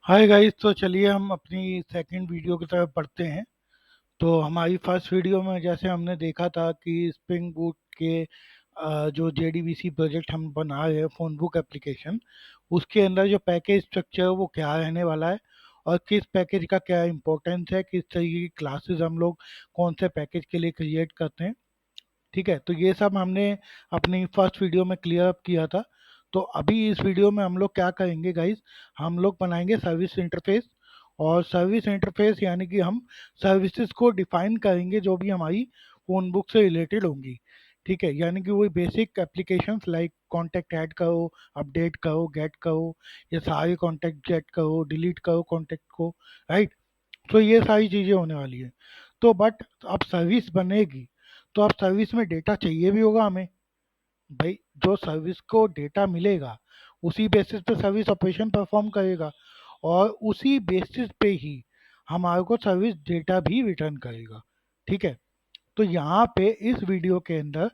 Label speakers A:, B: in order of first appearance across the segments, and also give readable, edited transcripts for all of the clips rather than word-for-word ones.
A: Hi guys, तो चलिए हम अपनी सेकंड वीडियो की तरफ पढ़ते हैं। तो हमारी फर्स्ट वीडियो में जैसे हमने देखा था कि स्प्रिंग बूट के जो जेडीबीसी प्रोजेक्ट हम बना रहे हैं फ़ोन बुक एप्लीकेशन, उसके अंदर जो पैकेज स्ट्रक्चर है वो क्या रहने वाला है और किस पैकेज का क्या इंपॉर्टेंस है, किस तरीके की क्लासेस हम लोग कौन से पैकेज के लिए क्रिएट करते हैं। ठीक है, तो ये सब हमने अपनी फर्स्ट वीडियो में क्लियर अप किया था। तो अभी इस वीडियो में हम लोग क्या करेंगे गाइस, हम लोग बनाएंगे सर्विस इंटरफेस। और सर्विस इंटरफेस यानी कि हम सर्विसेज को डिफाइन करेंगे जो भी हमारी फ़ोन बुक से रिलेटेड होंगी। ठीक है, यानी कि वही basic applications like contact add करो, अपडेट करो, गेट करो, ये सारे कॉन्टैक्ट गेट करो, डिलीट करो कॉन्टैक्ट को। राइट, तो ये सारी चीज़ें होने वाली है। तो बट अब सर्विस बनेगी, तो अब सर्विस में डेटा चाहिए भी होगा हमें। भाई, जो सर्विस को डेटा मिलेगा उसी बेसिस पे सर्विस ऑपरेशन परफॉर्म करेगा और उसी बेसिस पे ही हमारे को सर्विस डेटा भी रिटर्न करेगा। ठीक है, तो यहाँ पे इस वीडियो के अंदर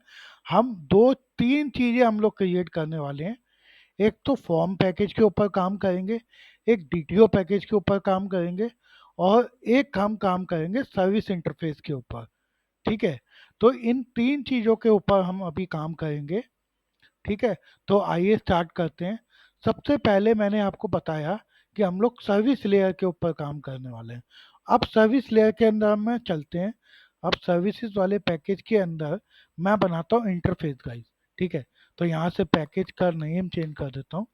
A: हम दो तीन चीज़ें हम लोग क्रिएट करने वाले हैं। एक तो फॉर्म पैकेज के ऊपर काम करेंगे, एक डीटीओ पैकेज के ऊपर काम करेंगे और एक हम काम करेंगे सर्विस इंटरफेस के ऊपर। ठीक है, तो इन तीन चीज़ों के ऊपर हम अभी काम करेंगे। ठीक है, तो आइए स्टार्ट करते हैं। सबसे पहले मैंने आपको बताया कि हम लोग सर्विस लेयर के ऊपर काम करने वाले हैं। अब सर्विस लेयर के अंदर में चलते हैं। अब सर्विसेज वाले पैकेज के अंदर मैं बनाता हूँ इंटरफेस गाइस। ठीक है, तो यहाँ से पैकेज का नेम चेंज कर देता हूँ।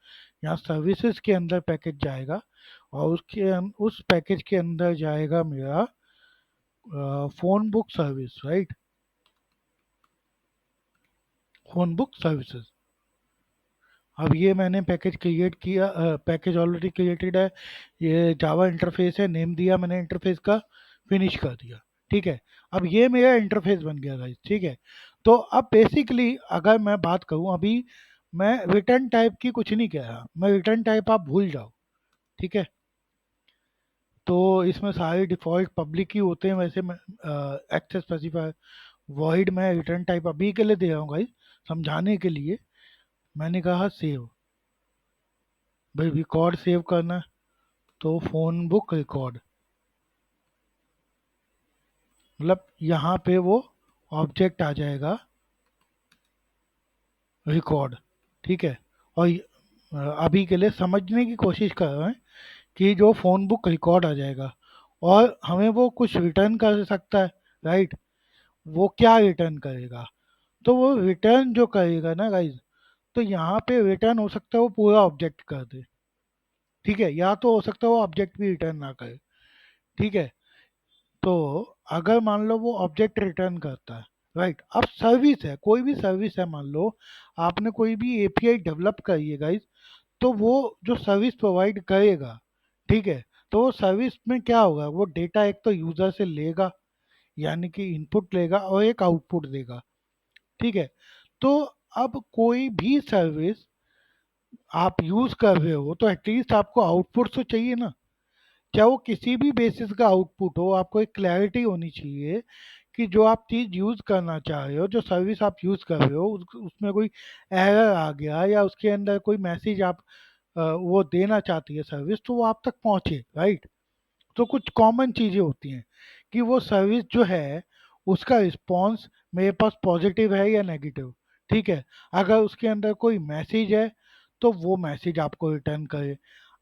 A: यहाँ सर्विसेज के अंदर पैकेज जाएगा और उस पैकेज के अंदर जाएगा मेरा phone book service. Right, phone book services. अब ये मैंने पैकेज क्रिएट किया, पैकेज ऑलरेडी क्रिएटेड है। ये जावा इंटरफेस है, नेम दिया मैंने इंटरफेस का, फिनिश कर दिया। ठीक है, अब ये मेरा इंटरफेस बन गया गाइस। ठीक है, तो अब बेसिकली अगर मैं बात करूं, अभी मैं रिटर्न टाइप की कुछ नहीं कह रहा, मैं रिटर्न टाइप आप भूल जाओ। ठीक है, तो इसमें सारे डिफ़ॉल्ट पब्लिक ही होते हैं वैसे। मैं एक्सेस स्पेसिफायर वॉइड में रिटर्न टाइप अभी के लिए दे रहा हूँ गाइस, समझाने के लिए। मैंने कहा सेव, भाई रिकॉर्ड सेव करना है, तो फ़ोन बुक रिकॉर्ड, मतलब यहाँ पे वो ऑब्जेक्ट आ जाएगा रिकॉर्ड। ठीक है, और अभी के लिए समझने की कोशिश कर रहे हैं कि जो फ़ोन बुक रिकॉर्ड आ जाएगा और हमें वो कुछ रिटर्न कर सकता है। राइट, वो क्या रिटर्न करेगा, तो वो रिटर्न जो करेगा ना गाइज, तो यहाँ पे रिटर्न हो सकता है वो पूरा ऑब्जेक्ट कर दे। ठीक है, या तो हो सकता है वो ऑब्जेक्ट भी रिटर्न ना करे। ठीक है, तो अगर मान लो वो ऑब्जेक्ट रिटर्न करता है, राइट, अब सर्विस है, कोई भी सर्विस है, मान लो आपने कोई भी एपीआई डेवलप करी है गाइस, तो वो जो सर्विस प्रोवाइड करेगा, ठीक है, तो वो सर्विस में क्या होगा, वो डेटा एक तो यूजर से लेगा, यानी कि इनपुट लेगा और एक आउटपुट देगा। ठीक है, तो अब कोई भी सर्विस आप यूज कर रहे हो तो एटलीस्ट आपको आउटपुट तो चाहिए ना। चाहे वो किसी भी बेसिस का आउटपुट हो, आपको एक क्लैरिटी होनी चाहिए कि जो आप चीज़ यूज़ करना चाह रहे हो, जो सर्विस आप यूज़ कर रहे हो, उसमें कोई एरर आ गया या उसके अंदर कोई मैसेज आप वो देना चाहती है सर्विस, तो वो आप तक पहुँचे। राइट, तो कुछ कॉमन चीज़ें होती हैं कि वो सर्विस जो है उसका रिस्पॉन्स मेरे पास पॉजिटिव है या नेगेटिव। ठीक है, अगर उसके अंदर कोई मैसेज है तो वो मैसेज आपको रिटर्न करे।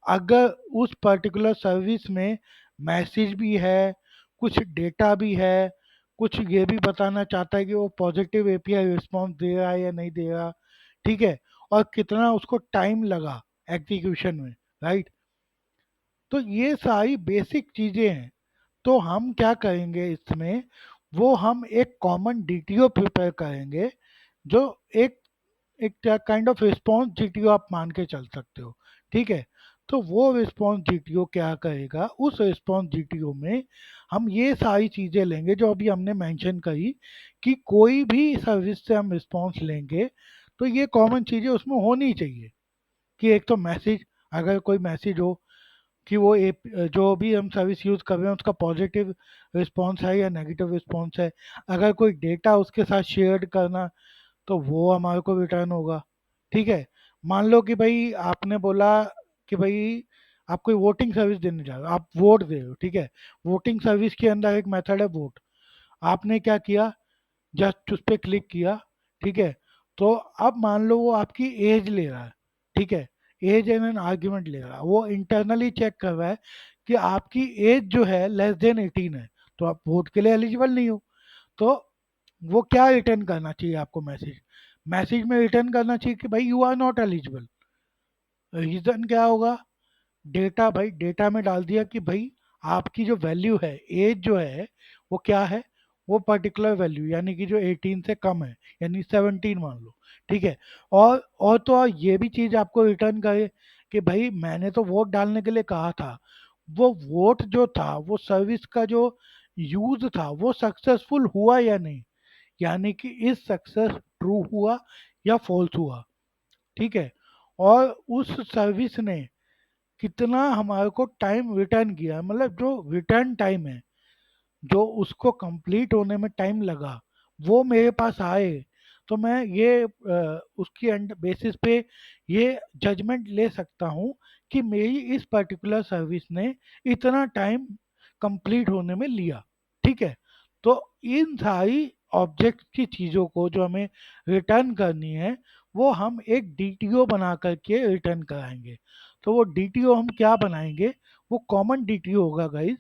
A: अगर उस पर्टिकुलर सर्विस में मैसेज भी है, कुछ डेटा भी है, कुछ ये भी बताना चाहता है कि वो पॉजिटिव एपीआई रिस्पॉन्स दे रहा है या नहीं दे रहा। ठीक है, और कितना उसको टाइम लगा एग्जीक्यूशन में। राइट, तो ये सारी बेसिक चीज़ें हैं। तो हम क्या करेंगे इसमें, वो हम एक कॉमन डीटीओ प्रिपेयर करेंगे, जो एक एक काइंड ऑफ रिस्पॉन्स जीटीओ आप मान के चल सकते हो। ठीक है, तो वो रिस्पॉन्स जीटीओ क्या करेगा, उस रिस्पॉन्स जीटीओ में हम ये सारी चीज़ें लेंगे जो अभी हमने मेंशन करी कि कोई भी सर्विस से हम रिस्पॉन्स लेंगे तो ये कॉमन चीज़ें उसमें होनी चाहिए कि एक तो मैसेज, अगर कोई मैसेज हो कि वो जो भी हम सर्विस यूज़ कर रहे हैं उसका पॉजिटिव रिस्पॉन्स है या नेगेटिव रिस्पॉन्स है। अगर कोई डेटा उसके साथ शेयर करना तो वो हमारे को रिटर्न होगा। ठीक है, मान लो कि भाई आपने बोला कि भाई आप कोई वोटिंग सर्विस देने जा रहे हो, आप वोट दे रहे हो, ठीक है। वोटिंग सर्विस के अंदर एक मेथड है वोट। आपने क्या किया, जस्ट उस पर क्लिक किया, ठीक है। तो अब मान लो वो आपकी एज ले रहा है, ठीक है। एज एन एन आर्ग्यूमेंट ले रहा है, वो इंटरनली चेक कर रहा है कि आपकी एज जो है लेस देन 18 है, तो आप वोट के लिए एलिजिबल नहीं हो। तो वो क्या रिटर्न करना चाहिए आपको, मैसेज, मैसेज में रिटर्न करना चाहिए कि भाई you are not eligible. Reason क्या होगा, डेटा, भाई डेटा में डाल दिया कि भाई आपकी जो वैल्यू है, एज जो है वो क्या है, वो पर्टिकुलर वैल्यू, यानी कि जो 18 से कम है, यानी 17 मान लो, ठीक है। और तो और ये भी चीज़ आपको रिटर्न करे कि भाई मैंने तो वोट डालने के लिए कहा था, वो वोट जो था, वो सर्विस का जो यूज था, वो सक्सेसफुल हुआ या नहीं, यानी कि इस सक्सेस ट्रू हुआ या फॉल्स हुआ, ठीक है। और उस सर्विस ने कितना हमारे को टाइम रिटर्न किया, मतलब जो रिटर्न टाइम है, जो उसको कंप्लीट होने में टाइम लगा, वो मेरे पास आए, तो मैं ये उसकी बेसिस पे ये जजमेंट ले सकता हूँ कि मेरी इस पर्टिकुलर सर्विस ने इतना टाइम कंप्लीट होने में लिया, ठीक है। तो इन सारी ऑब्जेक्ट की चीज़ों को जो हमें रिटर्न करनी है, वो हम एक डीटीओ बना करके रिटर्न कराएंगे। तो वो डीटीओ हम क्या बनाएंगे, वो कॉमन डीटीओ होगा गाइज,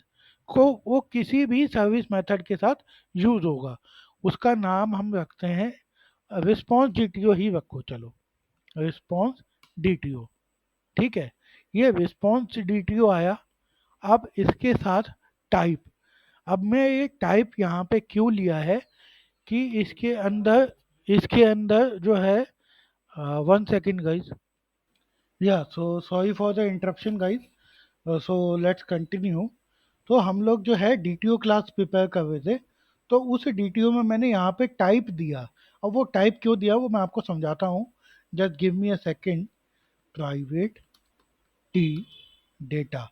A: को वो किसी भी सर्विस मेथड के साथ यूज होगा। उसका नाम हम रखते हैं रिस्पॉन्स डीटीओ ही रखो, चलो रिस्पॉन्स डीटीओ, ठीक है। ये रिस्पॉन्स डीटीओ आया। अब इसके साथ टाइप, अब मैं ये टाइप यहाँ पे क्यों लिया है कि इसके अंदर जो है, 1 सेकेंड गाइज, या so sorry for the interruption guys, so let's continue. तो हम लोग जो है डीटीओ क्लास प्रिपेयर कर रहे थे, तो उस डीटीओ में मैंने यहाँ पे टाइप दिया। अब वो टाइप क्यों दिया वो मैं आपको समझाता हूँ, just give me a second. Private T data,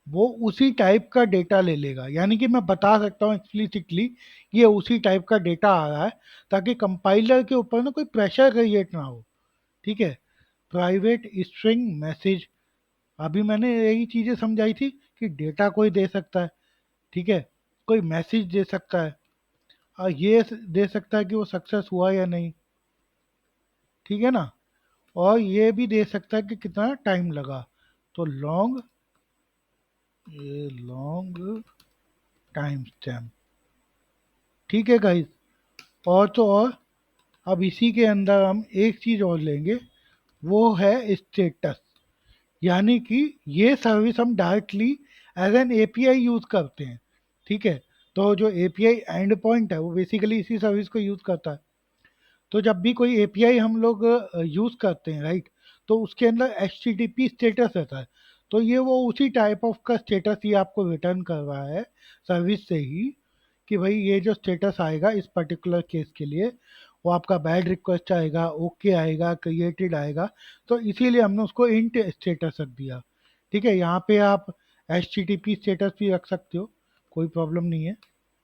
A: वो उसी टाइप का डेटा ले लेगा, यानी कि मैं बता सकता हूँ एक्सप्लिसिटली ये उसी टाइप का डेटा आ रहा है, ताकि कंपाइलर के ऊपर ना कोई प्रेशर क्रिएट ना हो, ठीक है। प्राइवेट स्ट्रिंग मैसेज, अभी मैंने यही चीज़ें समझाई थी कि डेटा कोई दे सकता है, ठीक है, कोई मैसेज दे सकता है, और ये दे सकता है कि वो सक्सेस हुआ या नहीं, ठीक है ना। और ये भी दे सकता है कि कितना टाइम लगा, तो लॉन्ग, ये लॉन्ग टाइम स्टैम्प, ठीक है गाइस। और तो और अब इसी के अंदर हम एक चीज़ और लेंगे, वो है स्टेटस, यानी कि ये सर्विस हम directly as an API use करते हैं, ठीक है। तो जो एपीआई एंड पॉइंट है वो बेसिकली इसी सर्विस को यूज़ करता है। तो जब भी कोई एपीआई हम लोग यूज़ करते हैं, राइट, तो उसके अंदर एचटीटीपी स्टेटस रहता है। तो ये वो उसी टाइप ऑफ का स्टेटस ही आपको रिटर्न कर रहा है सर्विस से ही, कि भाई ये जो स्टेटस आएगा इस पर्टिकुलर केस के लिए, वो आपका बैड रिक्वेस्ट आएगा, ओके आएगा, क्रिएटेड आएगा। तो इसीलिए हमने उसको इंट स्टेटस रख दिया, ठीक है। यहाँ पे आप एचटीटीपी स्टेटस भी रख सकते हो, कोई प्रॉब्लम नहीं है।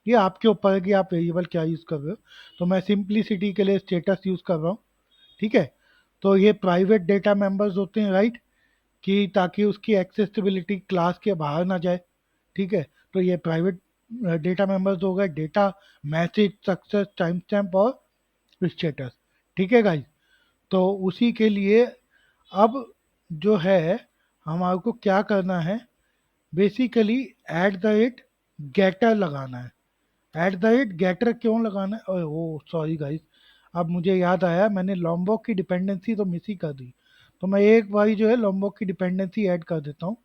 A: ये आपके ऊपर है कि आप वेरिएबल क्या यूज़ कर रहे हो। तो मैं सिंप्लिसिटी के लिए स्टेटस यूज़ कर रहा हूँ, ठीक है। तो ये प्राइवेट डेटा मेंबर्स होते हैं, राइट, कि ताकि उसकी एक्सेसिबिलिटी क्लास के बाहर ना जाए, ठीक है। तो ये प्राइवेट डेटा मेंबर्स हो गए, data, message, success, time stamp और स्टेटस, ठीक है गाइज। तो उसी के लिए अब जो है हमारे को क्या करना है, basically at the rate getter लगाना है। एट द रेट गेटर क्यों लगाना है, ओ सॉरी गाइस, अब मुझे याद आया, मैंने लॉम्बॉक की डिपेंडेंसी तो मिस ही कर दी। तो मैं एक बारी जो है लॉम्बॉक की डिपेंडेंसी ऐड कर देता हूँ।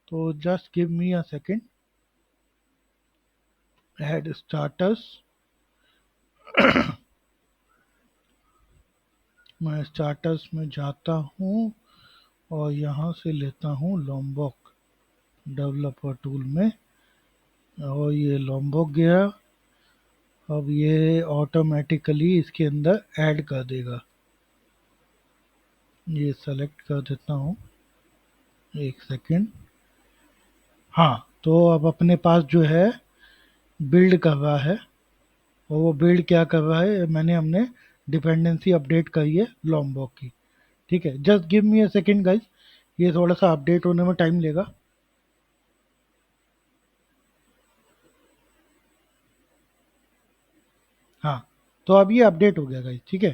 A: तो just give me a second, add starters, मैं स्टार्टर्स में जाता हूँ और यहाँ से लेता हूँ लॉम्बॉक डेवलपर टूल में, और ये लॉम्बॉक गया। अब ये ऑटोमेटिकली इसके अंदर ऐड कर देगा, ये सेलेक्ट कर देता हूँ, एक सेकेंड। हाँ, तो अब अपने पास जो है बिल्ड कर रहा है, और वो बिल्ड क्या कर रहा है, मैंने हमने डिपेंडेंसी अपडेट करी है लॉम्बॉक की, ठीक है। Just give me a second guys, ये थोड़ा सा अपडेट होने में टाइम लेगा। हाँ, तो अब ये अपडेट हो गया गाइस, ठीक है।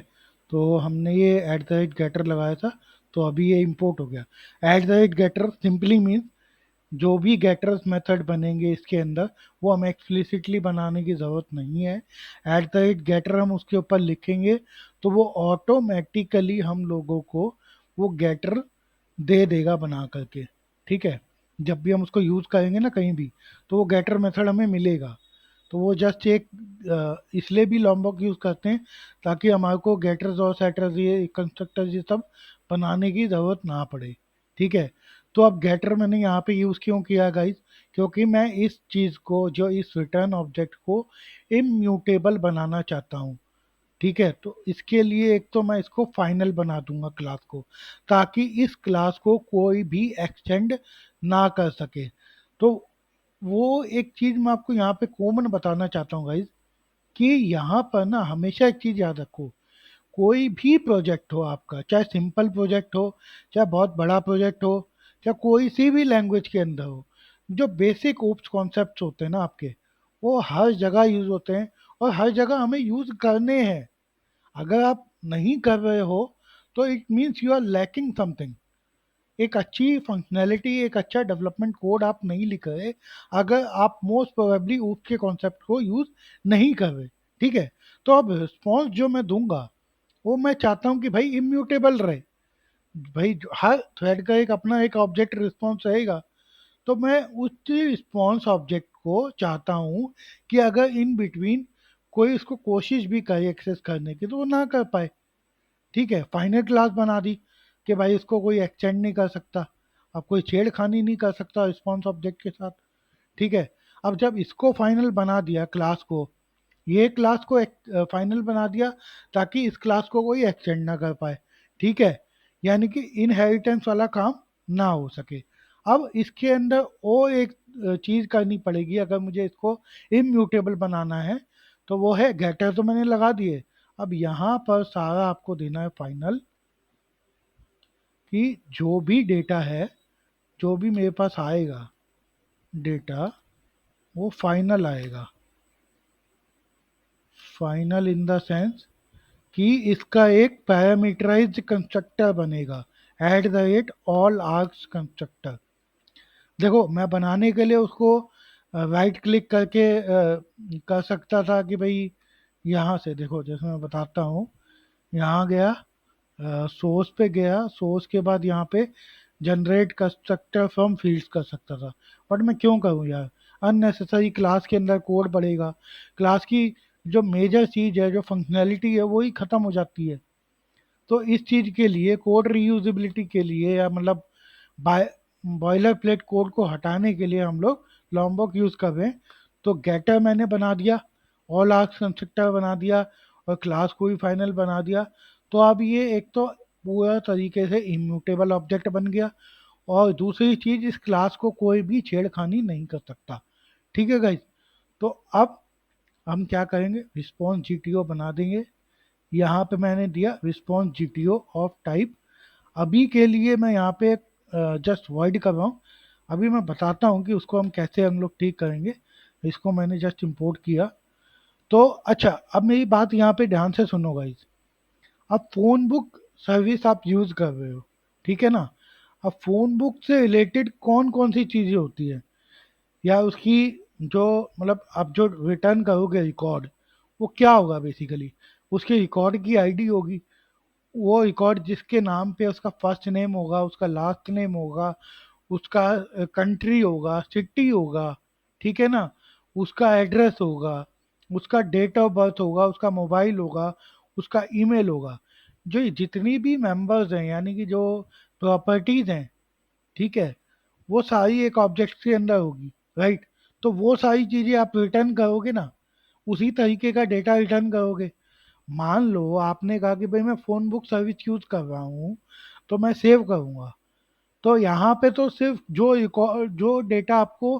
A: तो हमने ये एट द रेट गेटर लगाया था, तो अभी ये इंपोर्ट हो गया। At the rate getter simply means जो भी गेटर्स मेथड बनेंगे इसके अंदर, वो हमें एक्सप्लिसिटली बनाने की ज़रूरत नहीं है। एट द रेट गेटर हम उसके ऊपर लिखेंगे तो वो ऑटोमेटिकली हम लोगों को वो गेटर दे देगा बना करके, ठीक है। जब भी हम उसको यूज़ करेंगे ना कहीं भी, तो वो गेटर मेथड हमें मिलेगा। तो वो जस्ट एक इसलिए भी लॉम्बॉक यूज़ करते हैं ताकि हमारे को गेटर्स और सेटर्स ये कंस्ट्रक्टर्स ये सब बनाने की ज़रूरत ना पड़े, ठीक है। तो अब गेटर मैंने यहाँ पे यूज़ क्यों किया गाइस, क्योंकि मैं इस चीज़ को जो इस रिटर्न ऑब्जेक्ट को इम्यूटेबल बनाना चाहता हूँ, ठीक है। तो इसके लिए एक तो मैं इसको फाइनल बना दूंगा क्लास को, ताकि इस क्लास को कोई भी एक्सटेंड ना कर सके। तो वो एक चीज़ मैं आपको यहाँ पे कॉमन बताना चाहता हूँ गाइज, कि यहाँ पर ना हमेशा एक चीज़ याद रखो, कोई भी प्रोजेक्ट हो आपका, चाहे सिंपल प्रोजेक्ट हो, चाहे बहुत बड़ा प्रोजेक्ट हो, चाहे कोई सी भी लैंग्वेज के अंदर हो, जो बेसिक ओप्स कॉन्सेप्ट्स होते हैं ना आपके, वो हर जगह यूज़ होते हैं और हर जगह हमें यूज़ करने हैं। अगर आप नहीं कर रहे हो तो it means you are lacking something. एक अच्छी फंक्शनैलिटी, एक अच्छा डेवलपमेंट कोड आप नहीं लिख रहे अगर आप मोस्ट प्रोबेबली उसके कॉन्सेप्ट को यूज़ नहीं कर रहे, ठीक है। तो अब रिस्पॉन्स जो मैं दूंगा वो मैं चाहता हूँ कि भाई इम्यूटेबल रहे। भाई हर थ्रेड का एक अपना एक ऑब्जेक्ट रिस्पॉन्स रहेगा। तो मैं उस रिस्पॉन्स ऑब्जेक्ट को चाहता हूँ कि अगर इन बिटवीन कोई उसको कोशिश भी करे एक्सेस करने की तो वो ना कर पाए, ठीक है। फाइनल क्लास बना दी कि भाई इसको कोई एक्सटेंड नहीं कर सकता, अब कोई छेड़खानी नहीं कर सकता रिस्पॉन्स ऑब्जेक्ट के साथ, ठीक है। अब जब इसको फाइनल बना दिया क्लास को, ये क्लास को फाइनल बना दिया ताकि इस क्लास को कोई एक्सटेंड ना कर पाए, ठीक है। यानी कि इनहेरिटेंस वाला काम ना हो सके। अब इसके अंदर और एक चीज़ करनी पड़ेगी अगर मुझे इसको इम्यूटेबल बनाना है, तो वो है गेटर तो मैंने लगा दिए। अब यहाँ पर सारा आपको देना है फाइनल, कि जो भी डेटा है, जो भी मेरे पास आएगा डेटा, वो फाइनल आएगा। फाइनल इन द सेंस कि इसका एक पैरामीटराइज्ड कंस्ट्रक्टर बनेगा, eight the rate all arcs constructor. देखो मैं बनाने के लिए उसको राइट क्लिक करके कर सकता था कि भाई यहाँ से देखो, जैसे मैं बताता हूँ, यहाँ गया, सोर्स पे गया, सोर्स के बाद यहाँ पे जनरेट कंस्ट्रक्टर फ्रॉम फील्ड्स कर सकता था। बट मैं क्यों करूँ यार, अननेसेसरी क्लास के अंदर कोड बढ़ेगा, क्लास की जो मेजर चीज़ है, जो फंक्शनैलिटी है, वही ख़त्म हो जाती है। तो इस चीज़ के लिए कोड रीयूजेबिलिटी के लिए, या मतलब बॉयलर प्लेट कोड को हटाने के लिए हम लोग लॉम्बॉक यूज़ कर रहे हैं। तो गेटर मैंने बना दिया, ऑल आर्क्स कंस्ट्रक्टर बना दिया, और क्लास को भी फाइनल बना दिया। तो अब ये एक तो पूरा तरीके से इम्यूटेबल ऑब्जेक्ट बन गया, और दूसरी चीज़, इस क्लास को कोई भी छेड़खानी नहीं कर सकता, ठीक है गाइज। तो अब हम क्या करेंगे, रिस्पॉन्स जीटीओ बना देंगे। यहाँ पे मैंने दिया रिस्पॉन्स जीटीओ ऑफ टाइप। अभी के लिए मैं यहाँ पे जस्ट वर्ड कर रहा हूँ, अभी मैं बताता हूँ कि उसको हम कैसे हम लोग ठीक करेंगे। इसको मैंने जस्ट इंपोर्ट किया। तो अच्छा, अब मेरी बात यहाँ पे ध्यान से सुनो गाइज। अब फ़ोन बुक सर्विस आप यूज़ कर रहे हो, ठीक है ना। अब फ़ोन बुक से रिलेटेड कौन कौन सी चीज़ें होती है, या उसकी जो, मतलब आप जो रिटर्न करोगे रिकॉर्ड, वो क्या होगा बेसिकली, उसके रिकॉर्ड की आईडी होगी। वो रिकॉर्ड जिसके नाम पे उसका फर्स्ट नेम होगा, उसका लास्ट नेम होगा, उसका कंट्री होगा, सिटी होगा, ठीक है ना, उसका एड्रेस होगा, उसका डेट ऑफ बर्थ होगा, उसका मोबाइल होगा, उसका ईमेल होगा। जो ये जितनी भी मेंबर्स हैं, यानी कि जो प्रॉपर्टीज हैं, ठीक है, वो सारी एक ऑब्जेक्ट के अंदर होगी, राइट। तो वो सारी चीज़ें आप रिटर्न करोगे ना, उसी तरीके का डेटा रिटर्न करोगे। मान लो आपने कहा कि भाई मैं फ़ोन बुक सर्विस यूज़ कर रहा हूँ, तो मैं सेव करूँगा। तो यहाँ पे तो सिर्फ जो रिकॉर्ड, जो डेटा आपको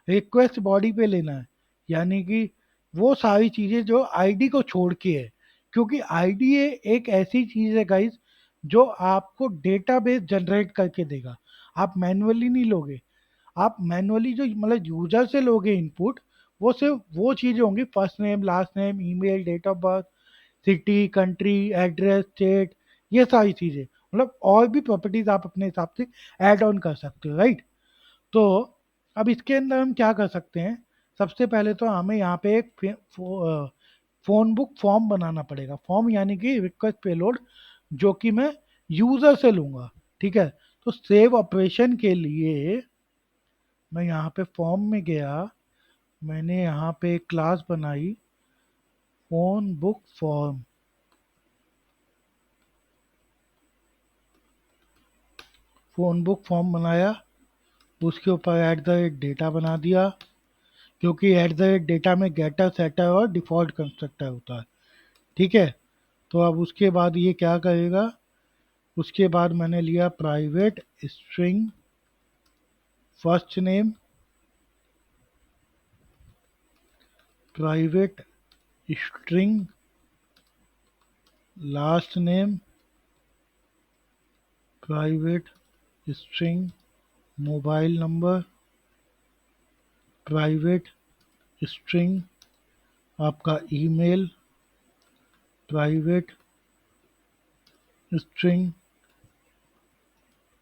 A: रिक्वेस्ट बॉडी पे लेना है, यानी कि वो सारी चीज़ें जो आईडी को छोड़ के है। क्योंकि आईडी एक ऐसी चीज़ है गाइस, जो आपको डेटाबेस जनरेट करके देगा। आप मैनुअली नहीं लोगे। आप मैनुअली जो मतलब यूजर से लोगे इनपुट, वो सिर्फ वो चीजें होंगी, first name, last name, email, date of birth, city, country, address, state, ये सारी चीजें। मतलब और भी प्रॉपर्टीज आप अपने हिसाब से ऐड ऑन कर सकते हो, राइट। तो अब इसके अंदर हम क्या कर सकते हैं, सबसे पहले तो हमें यहाँ पे एक फोन बुक फॉर्म बनाना पड़ेगा। फॉर्म यानी कि रिक्वेस्ट पेलोड, जो कि मैं यूजर से लूंगा। ठीक है। तो सेव ऑपरेशन के लिए मैं यहाँ पे फॉर्म में गया, मैंने यहाँ पे एक क्लास बनाई, phone book form. Phone book form बनाया, उसके ऊपर एट द रेट डेटा बना दिया, क्योंकि एट द रेट डेटा में गेटर, सेटर और डिफॉल्ट कंस्ट्रक्टर होता है। ठीक है। तो अब उसके बाद ये क्या करेगा, उसके बाद मैंने लिया private string first name, private string last name, private string mobile number, private string आपका email, private string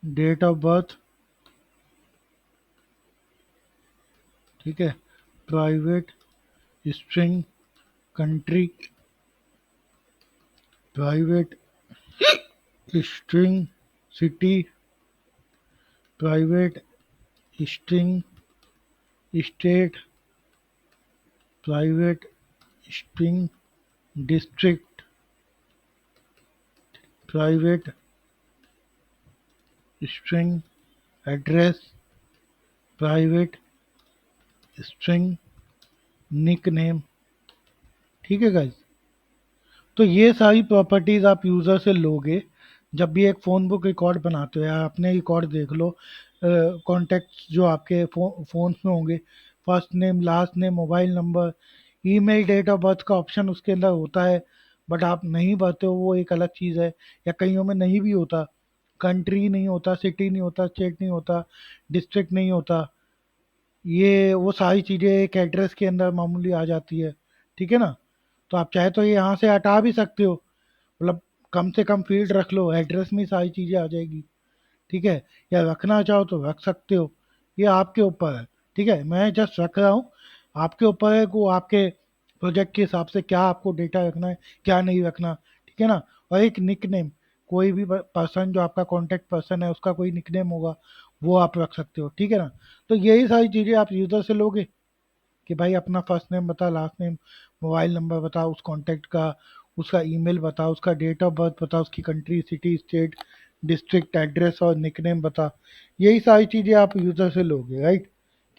A: date of birth. ठीक है। Private string country, private string city, private string state, private string district, private string address, private string nickname. ठीक है guys. तो ये सारी properties आप user से लोगे जब भी एक फ़ोन बुक रिकॉर्ड बनाते हो, या अपने रिकॉर्ड देख लो, कॉन्टैक्ट्स जो आपके फ़ोन्स में होंगे, first name, last name, mobile number, email, date of birth का ऑप्शन उसके अंदर होता है, बट आप नहीं भरते हो, वो एक अलग चीज़ है, या कईयों में नहीं भी होता, कंट्री नहीं होता, सिटी नहीं होता, स्टेट नहीं होता, डिस्ट्रिक्ट नहीं होता, ये वो सारी चीज़ें एक एड्रेस के अंदर मामूली आ जाती है। ठीक है ना। तो आप चाहे तो ये यहाँ से हटा भी सकते हो, मतलब कम से कम फील्ड रख लो, एड्रेस में सारी चीज़ें आ जाएगी। ठीक है। या रखना चाहो तो रख सकते हो, ये आपके ऊपर है। ठीक है, मैं जस्ट रख रहा हूँ, आपके ऊपर है को आपके प्रोजेक्ट के हिसाब से क्या आपको डेटा रखना है, क्या नहीं रखना। ठीक है ना। और एक निक नेम, कोई भी पर्सन जो आपका कॉन्टेक्ट पर्सन है उसका कोई निक नेम होगा, वो आप रख सकते हो। ठीक है ना। तो यही सारी चीज़ें आप यूज़र से लोगे कि भाई अपना फर्स्ट नेम बता, लास्ट नेम, मोबाइल नंबर बता उस कॉन्टैक्ट का, उसका ईमेल बता, उसका डेट ऑफ बर्थ बता, उसकी country, city, state, district, address और निकनेम बता। यही सारी चीज़ें आप यूज़र से लोगे, राइट,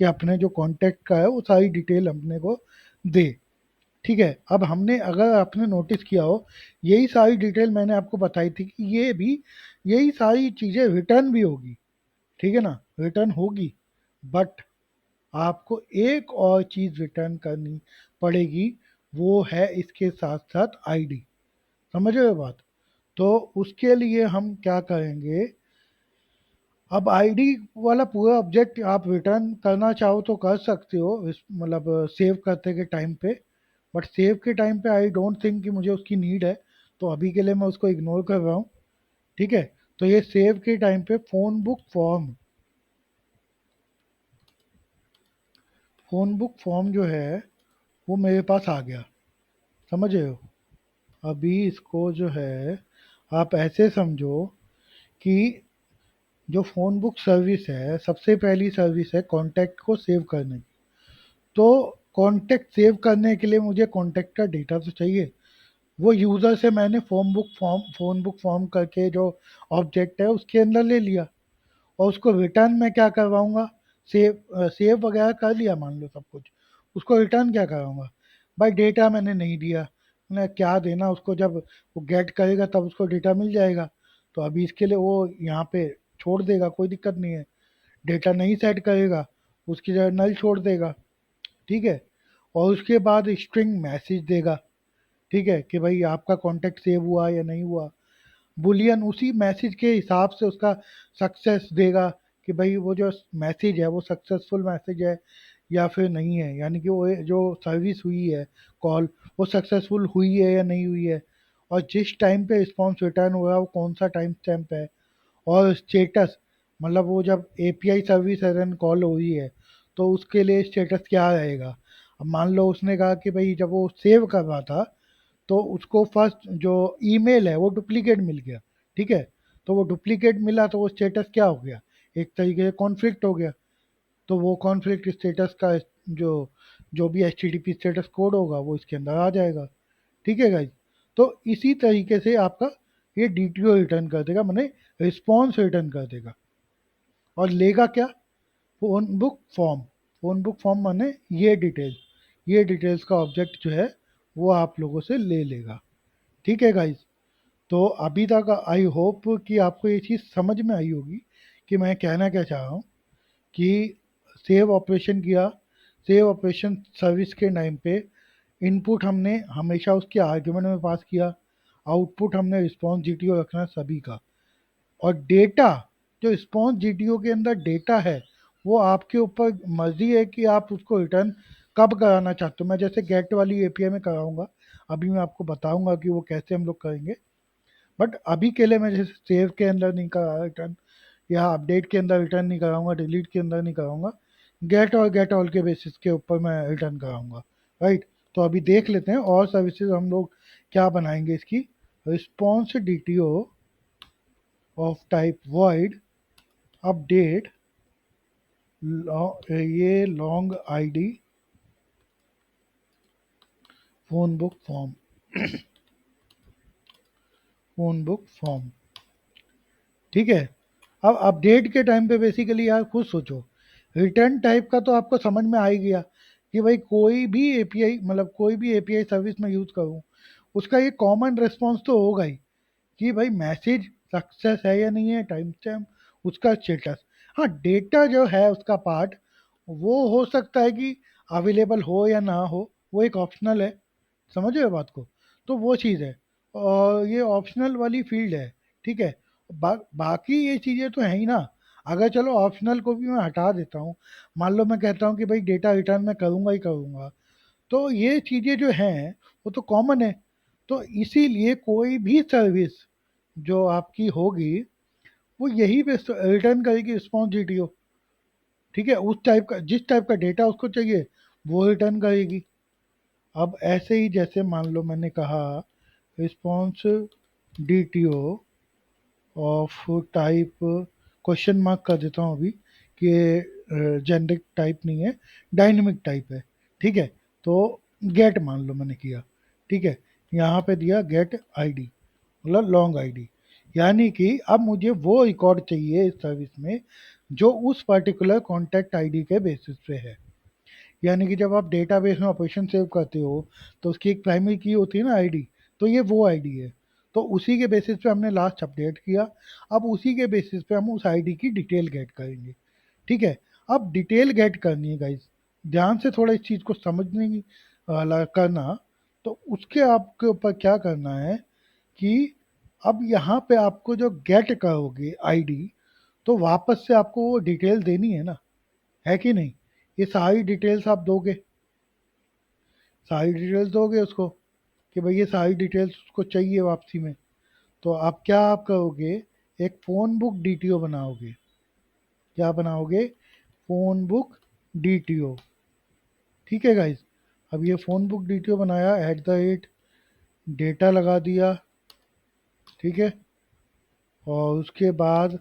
A: कि अपने जो कॉन्टैक्ट का है वो सारी डिटेल अपने को दे। ठीक है। अब हमने, अगर आपने नोटिस किया हो, यही सारी डिटेल मैंने आपको बताई थी कि ये भी, यही सारी चीज़ें रिटर्न भी होगी। ठीक है ना, रिटर्न होगी, बट आपको एक और चीज़ रिटर्न करनी पड़ेगी, वो है इसके साथ साथ आईडी। समझ रहे हो बात। तो उसके लिए हम क्या करेंगे, अब आईडी वाला पूरा ऑब्जेक्ट आप रिटर्न करना चाहो तो कर सकते हो, इस मतलब सेव करते के टाइम पे, बट सेव के टाइम पे आई डोंट थिंक कि मुझे उसकी नीड है, तो अभी के लिए मैं उसको इग्नोर कर रहा हूँ। ठीक है। तो ये सेव के टाइम पे phone book form, phone book form जो है वो मेरे पास आ गया। समझ रहे हो। अभी इसको जो है आप ऐसे समझो कि जो फ़ोन बुक सर्विस है, सबसे पहली सर्विस है कॉन्टैक्ट को सेव करने की। तो कॉन्टैक्ट सेव करने के लिए मुझे कॉन्टैक्ट का डेटा तो चाहिए। वो यूज़र से मैंने फ़ोन बुक फॉर्म करके जो ऑब्जेक्ट है उसके अंदर ले लिया, और उसको रिटर्न में क्या करवाऊँगा, सेव वगैरह कर लिया मान लो सब कुछ, उसको रिटर्न क्या कराऊँगा, भाई डेटा मैंने नहीं दिया, मैं क्या देना उसको, जब वो गेट करेगा तब उसको डेटा मिल जाएगा। तो अभी इसके लिए वो यहाँ पे छोड़ देगा, कोई दिक्कत नहीं है, डेटा नहीं सेट करेगा, उसकी जगह नल छोड़ देगा। ठीक है। और उसके बाद स्ट्रिंग मैसेज देगा। ठीक है, कि भाई आपका कॉन्टैक्ट सेव हुआ या नहीं हुआ, बुलियन उसी मैसेज के हिसाब से उसका सक्सेस देगा कि भाई वो जो मैसेज है वो सक्सेसफुल मैसेज है या फिर नहीं है, यानी कि वो जो सर्विस हुई है कॉल, वो सक्सेसफुल हुई है या नहीं हुई है, और जिस टाइम पे रिस्पॉन्स रिटर्न हुआ वो कौन सा टाइम स्टैम्प है, और स्टेटस, मतलब वो जब एपीआई सर्विस रन कॉल हुई है तो उसके लिए स्टेटस क्या रहेगा। अब मान लो उसने कहा कि भाई जब वो सेव कर रहा था तो उसको फर्स्ट जो ईमेल है वो डुप्लीकेट मिल गया, ठीक है, तो वो डुप्लीकेट मिला तो वो स्टेटस क्या हो गया, एक तरीके से कॉन्फ्लिक्ट हो गया, तो वो कॉन्फ्लिक्ट स्टेटस का जो जो भी एच स्टेटस कोड होगा वो इसके अंदर आ जाएगा। ठीक है गाइज, तो इसी तरीके से आपका ये डीटीओ रिटर्न कर देगा, मैंने रिस्पॉन्स रिटर्न कर देगा, और लेगा क्या, phone book form. Phone book form माने ये डिटेल्स का ऑब्जेक्ट जो है वो आप लोगों से ले लेगा। ठीक है गाइज, तो अभी तक आई होप कि आपको ये चीज़ समझ में आई होगी कि मैं कहना क्या चाह रहा हूँ, कि सेव ऑपरेशन किया, सेव ऑपरेशन सर्विस के टाइम पे इनपुट हमने हमेशा उसके आर्ग्यूमेंट में पास किया, आउटपुट हमने रिस्पॉन्स जीटीओ रखना सभी का, और डेटा जो रिस्पॉन्स जीटीओ के अंदर डेटा है वो आपके ऊपर मर्जी है कि आप उसको रिटर्न कब कराना चाहते हो। मैं जैसे गेट वाली एपीआई में कराऊंगा, अभी मैं आपको बताऊंगा कि वो कैसे हम लोग करेंगे, बट अभी के लिए मैं जैसे सेव के अंदर नहीं करा रिटर्न, या अपडेट के अंदर रिटर्न नहीं कराऊंगा, डिलीट के अंदर नहीं कराऊंगा, गेट ऑल के बेसिस के ऊपर मैं रिटर्न कराऊंगा। राइट, तो अभी देख लेते हैं और सर्विसेज हम लोग क्या बनाएंगे इसकी। Response DTO of type void update, ये long ID phone book form, phone book form. ठीक है, अब अपडेट के टाइम पे बेसिकली यार खुद सोचो, रिटर्न टाइप का तो आपको समझ में आ ही गया कि भाई कोई भी एपीआई, मतलब कोई भी एपीआई सर्विस में यूज़ करूँ उसका ये कॉमन रिस्पॉन्स तो होगा ही कि भाई मैसेज सक्सेस है या नहीं है, टाइम स्टैम्प, उसका स्टेटस। हाँ, डेटा जो है उसका पार्ट वो हो सकता है कि अवेलेबल हो या ना हो, वो एक ऑप्शनल है, समझ रहे हो बात को, तो वो चीज़ है, और ये ऑप्शनल वाली फील्ड है। ठीक है, बाकी ये चीज़ें तो हैं ही ना। अगर चलो ऑप्शनल को भी मैं हटा देता हूँ, मान लो मैं कहता हूँ कि भाई डेटा रिटर्न मैं करूँगा ही करूँगा, तो ये चीज़ें जो हैं वो तो कॉमन है, तो इसीलिए कोई भी सर्विस जो आपकी होगी वो यही पे रिटर्न करेगी रिस्पॉन्स जीटीओ। ठीक है, उस टाइप का, जिस टाइप का डेटा उसको चाहिए वो रिटर्न करेगी। अब ऐसे ही जैसे मान लो मैंने कहा response DTO of type, question mark कर देता हूँ अभी कि जेनरिक टाइप नहीं है, डायनेमिक टाइप है। ठीक है, तो गेट मान लो मैंने किया, ठीक है, यहाँ पे दिया गेट आईडी, मतलब लॉन्ग आईडी, यानी कि अब मुझे वो रिकॉर्ड चाहिए इस सर्विस में जो उस पर्टिकुलर कॉन्टैक्ट आईडी के बेसिस पे है। यानी कि जब आप डेटाबेस में ऑपरेशन सेव करते हो तो उसकी एक प्राइमरी की होती है ना आईडी, तो ये वो आईडी है, तो उसी के बेसिस पे हमने लास्ट अपडेट किया, अब उसी के बेसिस पे हम उस आईडी की डिटेल गेट करेंगे। ठीक है, अब डिटेल गेट करनी है गाइज, ध्यान से थोड़ा इस चीज़ को समझने की करना, तो उसके आपके ऊपर क्या करना है कि अब यहाँ पे आपको जो गेट करोगे आईडी, तो वापस से आपको वो डिटेल देनी है कि नहीं, ये सारी डिटेल्स आप दोगे, सारी डिटेल्स दोगे उसको कि भाई ये सारी डिटेल्स उसको चाहिए वापसी में, तो आप क्या आप करोगे, एक फ़ोन बुक डीटीओ बनाओगे। क्या बनाओगे, फ़ोन बुक डीटीओ। ठीक है गाइज, अब ये फ़ोन बुक डीटीओ बनाया, एट द रेट डेटा लगा दिया, ठीक है, और उसके बाद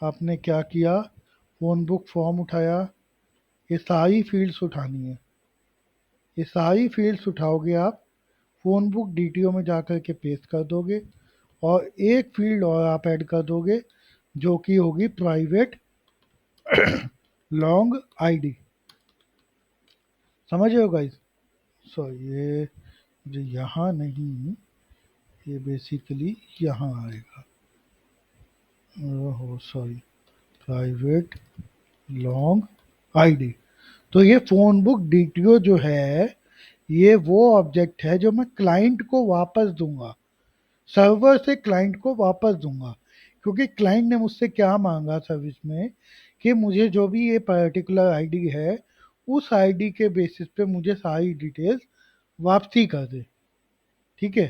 A: आपने क्या किया, फ़ोन बुक फॉर्म उठाया, ये सारी फील्ड्स उठानी है, ये सारी फील्ड्स उठाओगे आप, फ़ोन बुक डीटीओ में जा कर के पेस्ट कर दोगे, और एक फील्ड और आप ऐड कर दोगे जो कि होगी प्राइवेट लॉन्ग आईडी। समझ रहे हो गाइस, सो ये जो यहाँ नहीं, ये बेसिकली यहाँ आएगा, ओहो सॉरी, प्राइवेट लॉन्ग आईडी। तो ये फ़ोन बुक डीटीओ जो है ये वो ऑब्जेक्ट है जो मैं क्लाइंट को वापस दूंगा, सर्वर से क्लाइंट को वापस दूंगा, क्योंकि क्लाइंट ने मुझसे क्या मांगा सर्विस में कि मुझे जो भी ये पर्टिकुलर आईडी है, उस आईडी के बेसिस पे मुझे सारी डिटेल्स वापसी कर दे। ठीक है,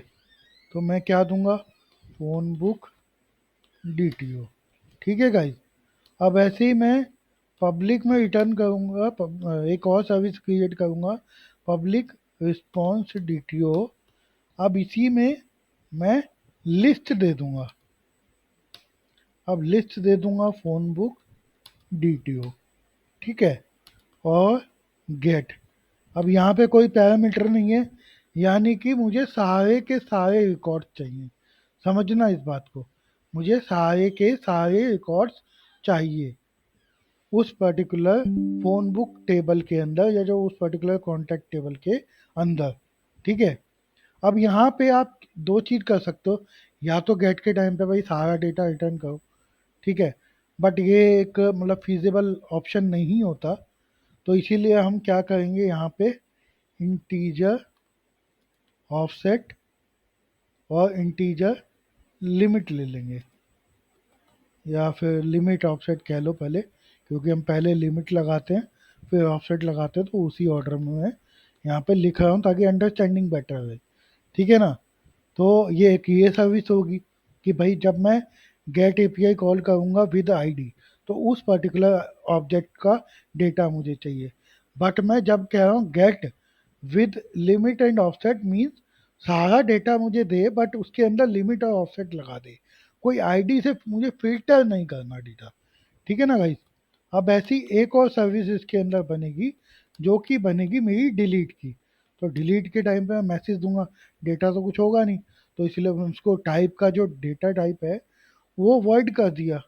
A: तो मैं क्या दूंगा, फ़ोन बुक डीटीओ। ठीक है गाइस, अब ऐसे ही मैं पब्लिक में रिटर्न करूंगा, एक और सर्विस क्रिएट करूंगा, पब्लिक रिस्पॉन्स डीटीओ। अब इसी में मैं लिस्ट दे दूंगा, अब लिस्ट दे दूंगा फ़ोन बुक डीटीओ। ठीक है, और गेट। अब यहाँ पे कोई पैरामीटर नहीं है, यानी कि मुझे सारे के सारे रिकॉर्ड चाहिए। समझना इस बात को, मुझे सारे के सारे रिकॉर्ड्स चाहिए उस पर्टिकुलर फ़ोन बुक टेबल के अंदर, या जो उस पर्टिकुलर कॉन्टैक्ट टेबल के अंदर। ठीक है, अब यहाँ पे आप दो चीज़ कर सकते हो, या तो गेट के टाइम पे भाई सारा डेटा रिटर्न करो। ठीक है, बट ये एक मतलब फीजिबल ऑप्शन नहीं होता, तो इसीलिए हम क्या करेंगे, यहाँ पे इंटीजर ऑफसेट और इंटीजर लिमिट ले लेंगे, या फिर लिमिट ऑफसेट कह लो पहले, क्योंकि हम पहले लिमिट लगाते हैं फिर ऑफसेट लगाते हैं, तो उसी ऑर्डर में मैं यहाँ पे लिख रहा हूँ ताकि अंडरस्टैंडिंग बेटर रहे। ठीक है ना, तो ये एक ये सर्विस होगी कि भाई जब मैं गेट एपीआई कॉल करूँगा विद आईडी, तो उस पर्टिकुलर ऑब्जेक्ट का डेटा मुझे चाहिए। बट मैं जब कह रहा हूँ get with limit and offset, means सारा डेटा मुझे दे बट उसके अंदर लिमिट और ऑफसेट लगा दे, कोई आईडी से मुझे फिल्टर नहीं करना डेटा। ठीक है ना गाइस, अब ऐसी एक और सर्विस इसके अंदर बनेगी, जो कि बनेगी मेरी डिलीट की। तो डिलीट के टाइम पे मैं मैसेज दूंगा, डेटा तो कुछ होगा नहीं, तो इसलिए मैं उसको टाइप का जो डेटा टाइप है वो वर्ड कर दिया।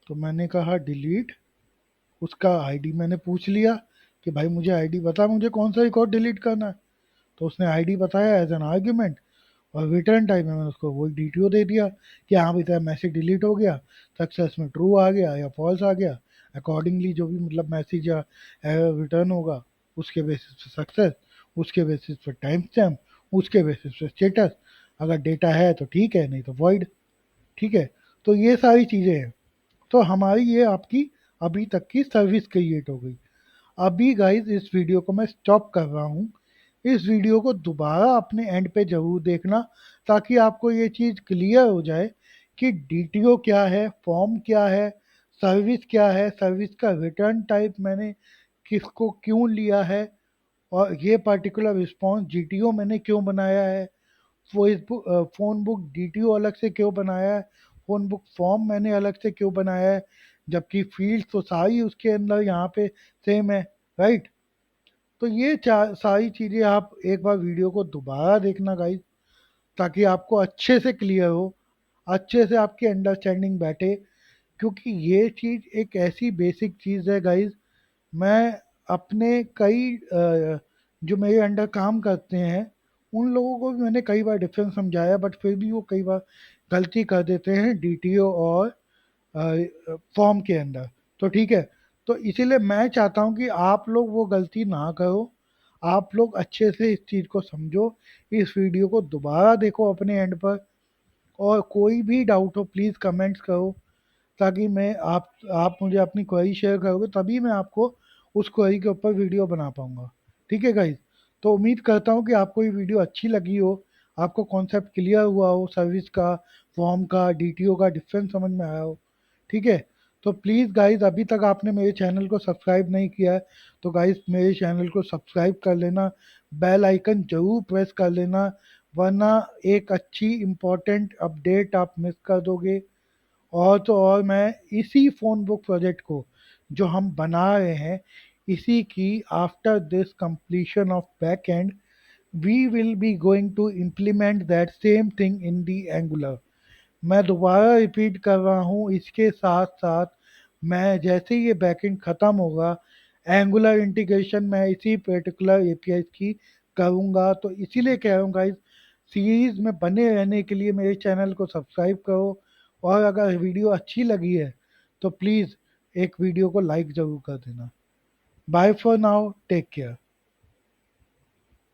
A: तो मैंने कहा डिलीट, उसका आईडी मैंने पूछ लिया कि भाई मुझे आईडी बता, मुझे कौन सा रिकॉर्ड डिलीट करना है। तो उसने आईडी बताया एज एन आर्ग्यूमेंट, और रिटर्न टाइम में मैंने उसको वही डीटीओ दे दिया कि हाँ भाई तेरा मैसेज डिलीट हो गया, सक्सेस में ट्रू आ गया या फॉल्स आ गया, अकॉर्डिंगली जो भी मतलब मैसेज या एरर रिटर्न होगा, उसके बेसिस पे सक्सेस, उसके बेसिस पे टाइम स्टैम्प, उसके बेसिस पे स्टेटस, अगर डेटा है तो ठीक है, नहीं तो वॉइड। ठीक है, तो ये सारी चीज़ें हैं। तो हमारी ये आपकी अभी तक की सर्विस क्रिएट हो गई। अभी गाइज इस वीडियो को मैं स्टॉप कर रहा हूँ, इस वीडियो को दोबारा अपने एंड पे ज़रूर देखना, ताकि आपको ये चीज़ क्लियर हो जाए कि डीटीओ क्या है, फॉर्म क्या है, सर्विस क्या है, सर्विस का रिटर्न टाइप मैंने किसको क्यों लिया है, और ये पर्टिकुलर रिस्पॉन्स जीटीओ मैंने क्यों बनाया है, फ़ोन बुक डीटीओ अलग से क्यों बनाया है, फ़ोन बुक फॉर्म मैंने अलग से क्यों बनाया है, जबकि फील्ड तो सारी उसके अंदर यहाँ पे सेम है, राइट। तो ये सारी चीज़ें आप एक बार वीडियो को दोबारा देखना गाइज, ताकि आपको अच्छे से क्लियर हो, अच्छे से आपकी अंडरस्टैंडिंग बैठे, क्योंकि ये चीज़ एक ऐसी बेसिक चीज़ है गाइज। मैं अपने कई जो मेरे अंडर काम करते हैं उन लोगों को भी मैंने कई बार डिफरेंस समझाया, बट फिर भी वो कई बार गलती कर देते हैं डीटीओ और फॉर्म के अंदर। तो ठीक है, तो इसीलिए मैं चाहता हूँ कि आप लोग वो गलती ना करो, आप लोग अच्छे से इस चीज़ को समझो, इस वीडियो को दोबारा देखो अपने एंड पर, और कोई भी डाउट हो प्लीज़ कमेंट्स करो, ताकि मैं आप मुझे अपनी क्वेरी शेयर करोगे तभी मैं आपको उस क्वेरी के ऊपर वीडियो बना पाऊँगा। ठीक है गाइज़, तो उम्मीद करता हूँ कि आपको ये वीडियो अच्छी लगी हो, आपको कॉन्सेप्ट क्लियर हुआ हो, सर्विस का, फॉर्म का, डीटीओ का डिफरेंस समझ में आया हो। ठीक है, तो प्लीज़ गाइज़ अभी तक आपने मेरे चैनल को सब्सक्राइब नहीं किया है, तो गाइज़ मेरे चैनल को सब्सक्राइब कर लेना, बेल आइकन ज़रूर प्रेस कर लेना, वरना एक अच्छी इम्पोर्टेंट अपडेट आप मिस कर दोगे। और तो और मैं इसी फ़ोन बुक प्रोजेक्ट को जो हम बना रहे हैं, इसी की after this completion of back end, we will be going to implement that same thing in the Angular. मैं दोबारा रिपीट कर रहा हूँ, इसके साथ साथ मैं जैसे ही ये बैकएंड ख़त्म होगा, एंगुलर इंटीग्रेशन मैं इसी पर्टिकुलर एपीआई की करूँगा। तो इसीलिए कह रहा हूँ गाइस, सीरीज़ में बने रहने के लिए मेरे चैनल को सब्सक्राइब करो, और अगर वीडियो अच्छी लगी है तो प्लीज़ एक वीडियो को लाइक ज़रूर कर देना। Bye for now, take care.